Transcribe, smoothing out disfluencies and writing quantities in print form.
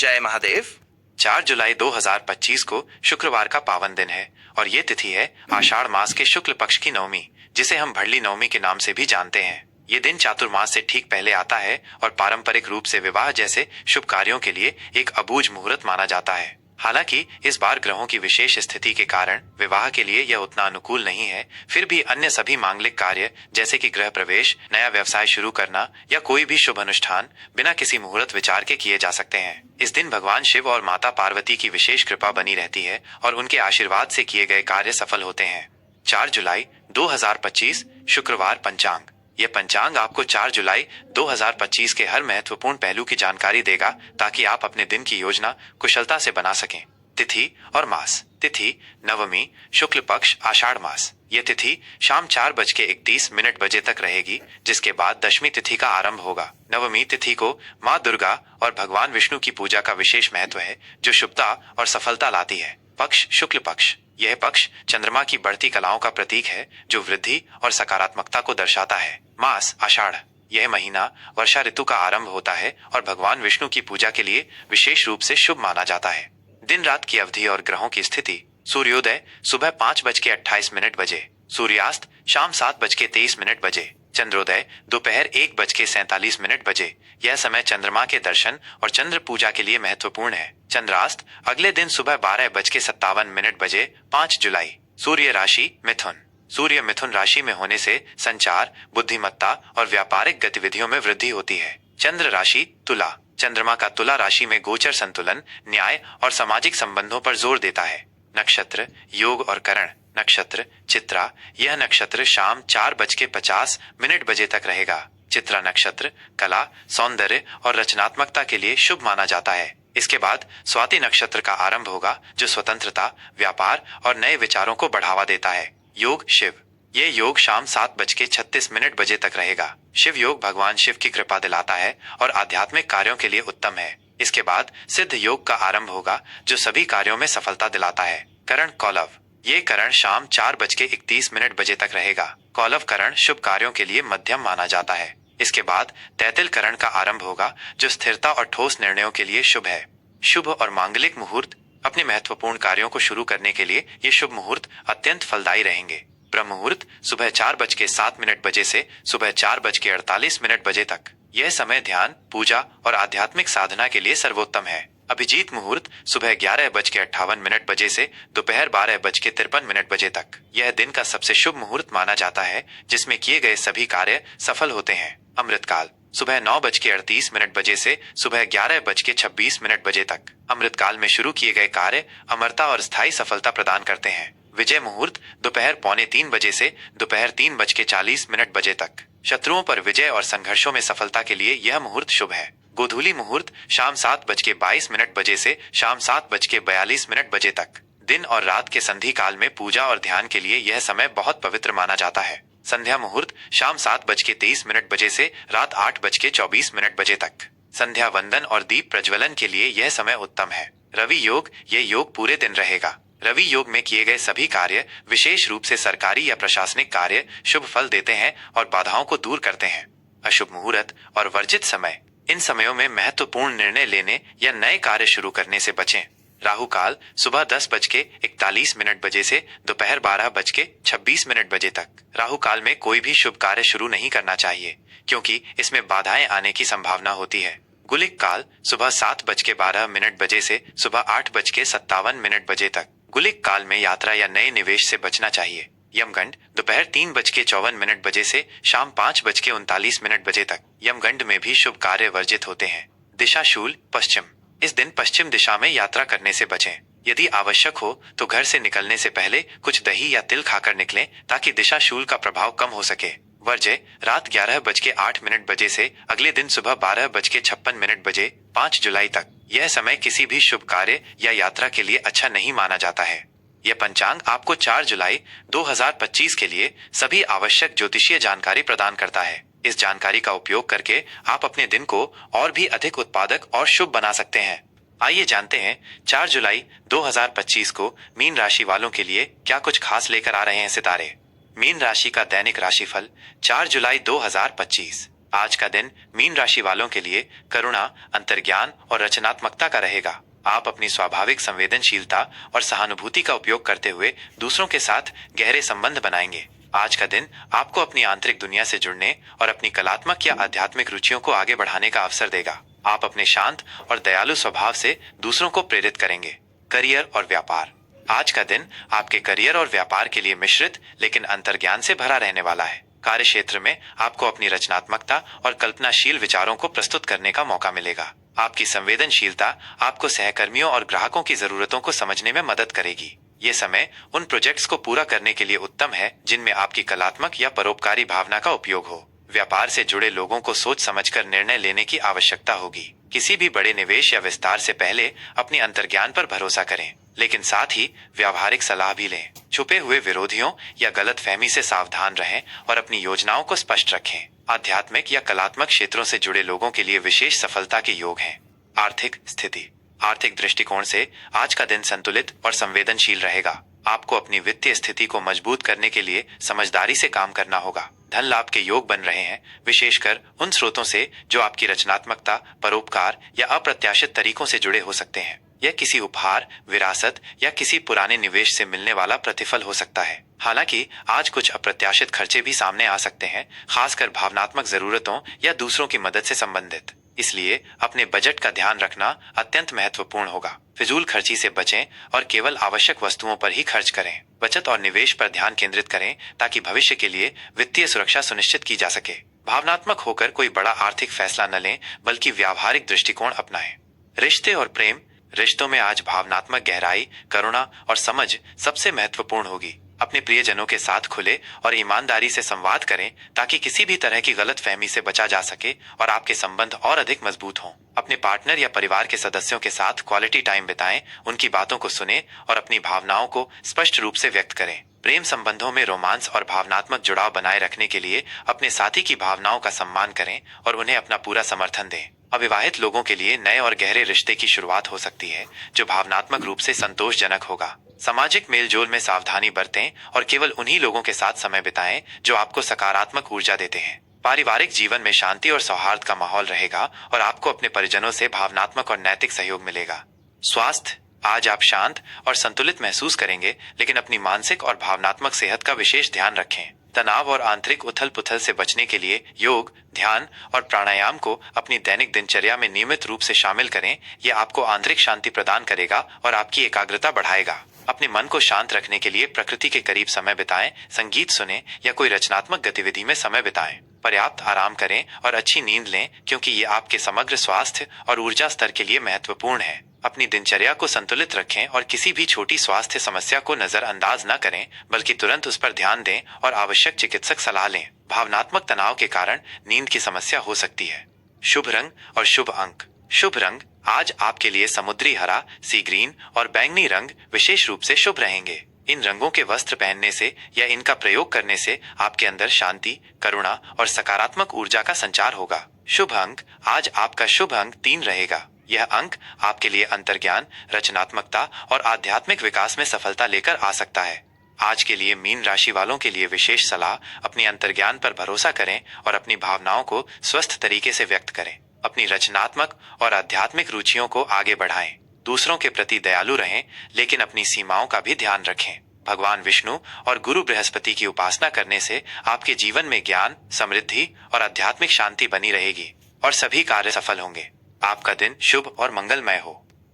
जय महादेव। 4 जुलाई 2025 को शुक्रवार का पावन दिन है और ये तिथि है आषाढ़ मास के शुक्ल पक्ष की नवमी, जिसे हम भड़ली नवमी के नाम से भी जानते हैं। ये दिन चातुर्मास से ठीक पहले आता है और पारंपरिक रूप से विवाह जैसे शुभ कार्यों के लिए एक अबूझ मुहूर्त माना जाता है। हालांकि इस बार ग्रहों की विशेष स्थिति के कारण विवाह के लिए यह उतना अनुकूल नहीं है, फिर भी अन्य सभी मांगलिक कार्य जैसे कि गृह प्रवेश, नया व्यवसाय शुरू करना या कोई भी शुभ अनुष्ठान बिना किसी मुहूर्त विचार के किए जा सकते हैं। इस दिन भगवान शिव और माता पार्वती की विशेष कृपा बनी रहती है और उनके आशीर्वाद से किए गए कार्य सफल होते हैं। 4 जुलाई 2025 शुक्रवार पंचांग। यह पंचांग आपको 4 जुलाई 2025 के हर महत्वपूर्ण पहलू की जानकारी देगा ताकि आप अपने दिन की योजना कुशलता से बना सकें। तिथि और मास। तिथि नवमी, शुक्ल पक्ष, आषाढ़ मास। यह तिथि शाम 4:31 बजे तक रहेगी, जिसके बाद दशमी तिथि का आरंभ होगा। नवमी तिथि को माँ दुर्गा और भगवान विष्णु की पूजा का विशेष महत्व है, जो शुभता और सफलता लाती है। पक्ष शुक्ल पक्ष। यह पक्ष चंद्रमा की बढ़ती कलाओं का प्रतीक है, जो वृद्धि और सकारात्मकता को दर्शाता है। मास आषाढ़। यह महीना वर्षा ऋतु का आरंभ होता है और भगवान विष्णु की पूजा के लिए विशेष रूप से शुभ माना जाता है। दिन रात की अवधि और ग्रहों की स्थिति। सूर्योदय सुबह 5:28 बजे, सूर्यास्त शाम 7:23 बजे, चंद्रोदय दोपहर 1:47 बजे। यह समय चंद्रमा के दर्शन और चंद्र पूजा के लिए महत्वपूर्ण है। चंद्रास्त अगले दिन सुबह 12:57 बजे, 5 जुलाई। सूर्य राशि मिथुन। सूर्य मिथुन राशि में होने से संचार, बुद्धिमत्ता और व्यापारिक गतिविधियों में वृद्धि होती है। चंद्र राशि तुला। चंद्रमा का तुला राशि में गोचर संतुलन, न्याय और सामाजिक संबंधों पर जोर देता है। नक्षत्र योग और करण। नक्षत्र चित्रा। यह नक्षत्र शाम 4:50 बजे तक रहेगा। चित्रा नक्षत्र कला, सौंदर्य और रचनात्मकता के लिए शुभ माना जाता है। इसके बाद स्वाति नक्षत्र का आरंभ होगा, जो स्वतंत्रता, व्यापार और नए विचारों को बढ़ावा देता है। योग शिव। ये योग शाम 7:36 बजे तक रहेगा। शिव योग भगवान शिव की कृपा दिलाता है और आध्यात्मिक कार्यों के लिए उत्तम है। इसके बाद सिद्ध योग का आरंभ होगा, जो सभी कार्यों में सफलता दिलाता है। करण कौलव। ये करण शाम 4:31 बजे तक रहेगा। कौलव करण शुभ कार्यों के लिए मध्यम माना जाता है। इसके बाद तैतिल करण का आरंभ होगा, जो स्थिरता और ठोस निर्णयों के लिए शुभ है। शुभ और मांगलिक मुहूर्त। अपने महत्वपूर्ण कार्यों को शुरू करने के लिए ये शुभ मुहूर्त अत्यंत फलदायी रहेंगे। ब्रह्म मुहूर्त सुबह 4:07 बजे से सुबह 4:48 बजे तक। यह समय ध्यान, पूजा और आध्यात्मिक साधना के लिए सर्वोत्तम है। अभिजीत मुहूर्त सुबह 11:58 बजे से दोपहर 12:53 बजे तक। यह दिन का सबसे शुभ मुहूर्त माना जाता है, जिसमें किए गए सभी कार्य सफल होते हैं। अमृतकाल सुबह 9:38 बजे से सुबह 11:26 बजे तक। अमृतकाल में शुरू किए गए कार्य अमरता और स्थायी सफलता प्रदान करते हैं। विजय मुहूर्त दोपहर 2:45 बजे से दोपहर 3:40 बजे तक। शत्रुओं पर विजय और संघर्षों में सफलता के लिए यह मुहूर्त शुभ है। गोधूली मुहूर्त शाम 7:22 बजे से शाम 7:42 बजे तक। दिन और रात के संधि काल में पूजा और ध्यान के लिए यह समय बहुत पवित्र माना जाता है। संध्या मुहूर्त शाम 7:23 बजे से रात 8:24 बजे तक। संध्या वंदन और दीप प्रज्वलन के लिए यह समय उत्तम है। रवि योग। ये योग पूरे दिन रहेगा। रवि योग में किए गए सभी कार्य, विशेष रूप से सरकारी या प्रशासनिक कार्य, शुभ फल देते हैं और बाधाओं को दूर करते हैं। अशुभ मुहूर्त और वर्जित समय। इन समयों में महत्वपूर्ण निर्णय लेने या नए कार्य शुरू करने से बचें। राहु काल सुबह 10:41 बजे से दोपहर 12:26 बजे तक। राहु काल में कोई भी शुभ कार्य शुरू नहीं करना चाहिए, क्योंकि इसमें बाधाएं आने की संभावना होती है। गुलिक काल सुबह 7:12 बजे से सुबह 8:57 बजे तक। गुलिक काल में यात्रा या नए निवेश से बचना चाहिए। यमगंड दोपहर 3:54 बजे से शाम 5:39 बजे तक। यमगंड में भी शुभ कार्य वर्जित होते हैं। दिशाशूल पश्चिम। इस दिन पश्चिम दिशा में यात्रा करने से बचें। यदि आवश्यक हो तो घर से निकलने से पहले कुछ दही या तिल खाकर निकलें, ताकि दिशाशूल का प्रभाव कम हो सके। वर्ज्य रात 11:08 बजे से अगले दिन सुबह 12:56 बजे, 5 जुलाई तक। यह समय किसी भी शुभ कार्य या यात्रा के लिए अच्छा नहीं माना जाता है। यह पंचांग आपको 4 जुलाई 2025 के लिए सभी आवश्यक ज्योतिषीय जानकारी प्रदान करता है। इस जानकारी का उपयोग करके आप अपने दिन को और भी अधिक उत्पादक और शुभ बना सकते हैं। आइए जानते हैं 4 जुलाई 2025 को मीन राशि वालों के लिए क्या कुछ खास लेकर आ रहे हैं सितारे। मीन राशि का दैनिक राशिफल 4 जुलाई 2025। आज का दिन मीन राशि वालों के लिए करुणा, अंतर्ज्ञान और रचनात्मकता का रहेगा। आप अपनी स्वाभाविक संवेदनशीलता और सहानुभूति का उपयोग करते हुए दूसरों के साथ गहरे संबंध बनाएंगे। आज का दिन आपको अपनी आंतरिक दुनिया से जुड़ने और अपनी कलात्मक या आध्यात्मिक रुचियों को आगे बढ़ाने का अवसर देगा। आप अपने शांत और दयालु स्वभाव से दूसरों को प्रेरित करेंगे। करियर और व्यापार। आज का दिन आपके करियर और व्यापार के लिए मिश्रित लेकिन अंतर्ज्ञान से भरा रहने वाला है। कार्य क्षेत्र में आपको अपनी रचनात्मकता और कल्पनाशील विचारों को प्रस्तुत करने का मौका मिलेगा। आपकी संवेदनशीलता आपको सहकर्मियों और ग्राहकों की जरूरतों को समझने में मदद करेगी। ये समय उन प्रोजेक्ट्स को पूरा करने के लिए उत्तम है जिनमें आपकी कलात्मक या परोपकारी भावना का उपयोग हो। व्यापार से जुड़े लोगों को सोच समझकर निर्णय लेने की आवश्यकता होगी। किसी भी बड़े निवेश या विस्तार से पहले अपनी अंतर्ज्ञान पर भरोसा करें, लेकिन साथ ही व्यावहारिक सलाह भी लें। छुपे हुए विरोधियों या गलतफहमी से सावधान रहें और अपनी योजनाओं को स्पष्ट रखें। आध्यात्मिक या कलात्मक क्षेत्रों से जुड़े लोगों के लिए विशेष सफलता के योग हैं। आर्थिक स्थिति। आर्थिक दृष्टिकोण से आज का दिन संतुलित और संवेदनशील रहेगा। आपको अपनी वित्तीय स्थिति को मजबूत करने के लिए समझदारी से काम करना होगा। धन लाभ के योग बन रहे हैं, विशेषकर उन स्रोतों से जो आपकी रचनात्मकता, परोपकार या अप्रत्याशित तरीकों से जुड़े हो सकते हैं। यह किसी उपहार, विरासत या किसी पुराने निवेश से मिलने वाला प्रतिफल हो सकता है। हालांकि आज कुछ अप्रत्याशित खर्चे भी सामने आ सकते हैं, खासकर भावनात्मक जरूरतों या दूसरों की मदद से संबंधित। इसलिए अपने बजट का ध्यान रखना अत्यंत महत्वपूर्ण होगा। फिजूल खर्ची से बचें और केवल आवश्यक वस्तुओं पर ही खर्च करें। बचत और निवेश पर ध्यान केंद्रित करें ताकि भविष्य के लिए वित्तीय सुरक्षा सुनिश्चित की जा सके। भावनात्मक होकर कोई बड़ा आर्थिक फैसला न लें, बल्कि व्यावहारिक दृष्टिकोण अपनाएं। रिश्ते और प्रेम। रिश्तों में आज भावनात्मक गहराई, करुणा और समझ सबसे महत्वपूर्ण होगी। अपने प्रियजनों के साथ खुले और ईमानदारी से संवाद करें ताकि किसी भी तरह की गलतफहमी से बचा जा सके और आपके संबंध और अधिक मजबूत हों। अपने पार्टनर या परिवार के सदस्यों के साथ क्वालिटी टाइम बिताएं, उनकी बातों को सुनें और अपनी भावनाओं को स्पष्ट रूप से व्यक्त करें। प्रेम संबंधों में रोमांस और भावनात्मक जुड़ाव बनाए रखने के लिए अपने साथी की भावनाओं का सम्मान करें और उन्हें अपना पूरा समर्थन दें। अविवाहित लोगों के लिए नए और गहरे रिश्ते की शुरुआत हो सकती है, जो भावनात्मक रूप से संतोषजनक होगा। सामाजिक मेलजोल में सावधानी बरतें और केवल उन्हीं लोगों के साथ समय बिताएं जो आपको सकारात्मक ऊर्जा देते हैं। पारिवारिक जीवन में शांति और सौहार्द का माहौल रहेगा और आपको अपने परिजनों से भावनात्मक और नैतिक सहयोग मिलेगा। स्वास्थ्य। आज आप शांत और संतुलित महसूस करेंगे, लेकिन अपनी मानसिक और भावनात्मक सेहत का विशेष ध्यान रखें। तनाव और आंतरिक उथल पुथल से बचने के लिए योग, ध्यान और प्राणायाम को अपनी दैनिक दिनचर्या में नियमित रूप से शामिल करें। यह आपको आंतरिक शांति प्रदान करेगा और आपकी एकाग्रता बढ़ाएगा। अपने मन को शांत रखने के लिए प्रकृति के करीब समय बिताएं, संगीत सुनें या कोई रचनात्मक गतिविधि में समय बिताएं। पर्याप्त आराम करें और अच्छी नींद लें, क्योंकि ये आपके समग्र स्वास्थ्य और ऊर्जा स्तर के लिए महत्वपूर्ण है। अपनी दिनचर्या को संतुलित रखें और किसी भी छोटी स्वास्थ्य समस्या को नजरअंदाज न करें, बल्कि तुरंत उस पर ध्यान दें और आवश्यक चिकित्सक सलाह लें। भावनात्मक तनाव के कारण नींद की समस्या हो सकती है। शुभ रंग और शुभ अंक। शुभ रंग आज आपके लिए समुद्री हरा, सी ग्रीन और बैंगनी रंग विशेष रूप से शुभ रहेंगे। इन रंगों के वस्त्र पहनने से या इनका प्रयोग करने से आपके अंदर शांति, करुणा और सकारात्मक ऊर्जा का संचार होगा। शुभ अंक। आज आपका शुभ अंक 3 रहेगा। यह अंक आपके लिए अंतर्ज्ञान, रचनात्मकता और आध्यात्मिक विकास में सफलता लेकर आ सकता है। आज के लिए मीन राशि वालों के लिए विशेष सलाह, अपनी अंतर्ज्ञान पर भरोसा करें और अपनी भावनाओं को स्वस्थ तरीके से व्यक्त करें। अपनी रचनात्मक और आध्यात्मिक रुचियों को आगे बढ़ाएं। दूसरों के प्रति दयालु रहें, लेकिन अपनी सीमाओं का भी ध्यान रखें। भगवान विष्णु और गुरु बृहस्पति की उपासना करने से आपके जीवन में ज्ञान, समृद्धि और आध्यात्मिक शांति बनी रहेगी और सभी कार्य सफल होंगे। आपका दिन शुभ और मंगलमय हो।